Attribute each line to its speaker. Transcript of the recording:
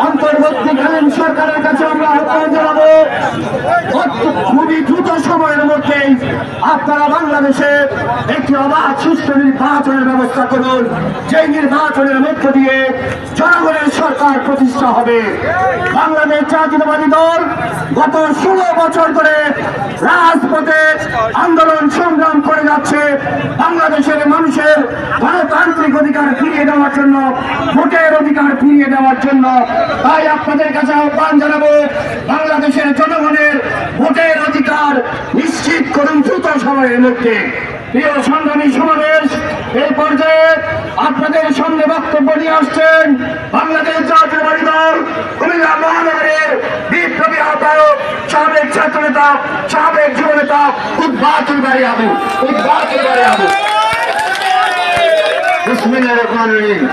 Speaker 1: অন্তর্বর্তীকালীন সরকারের কাছে আমরা আহ্বান জানাবো, খুবই দ্রুত সময়ের মধ্যেই আপনারা বাংলাদেশে একটি অবাধ সুষ্ঠু নির্বাচনের ব্যবস্থা করুন, যেই নির্বাচনের মধ্য দিয়ে জনগণের সরকার প্রতিষ্ঠা হবে। বাংলাদেশ জাতীয়তাবাদী দল গত 16 বছর ধরে রাজপথে আন্দোলন সংগ্রাম করে যাচ্ছে বাংলাদেশের মানুষের গণতান্ত্রিক অধিকার ফিরিয়ে দেওয়ার জন্য, ভোটের অধিকার ফিরিয়ে দেওয়ার জন্য। তাই আপনাদের কাছে আহ্বান জানাবো, বাংলাদেশের জনগণের ভোটের অধিকার নিশ্চিত করুন দ্রুত সময়ের মধ্যে। প্রিয় সংগ্রামী সমাবেশ, এই পর্যায়ে আপনাদের সামনে বক্তব্য নিয়ে আসছেন বাংলাদেশ জাতীয়তাবাদী দল কুমিল্লা মহানগরের বিপ্লবী আহ্বায়ক, সাবেক ছাত্রনেতা, সাবেক যুবনেতা উদ্বাতুল বাড়ি আবু। বিসমিল্লাহির রহমানির রহিম।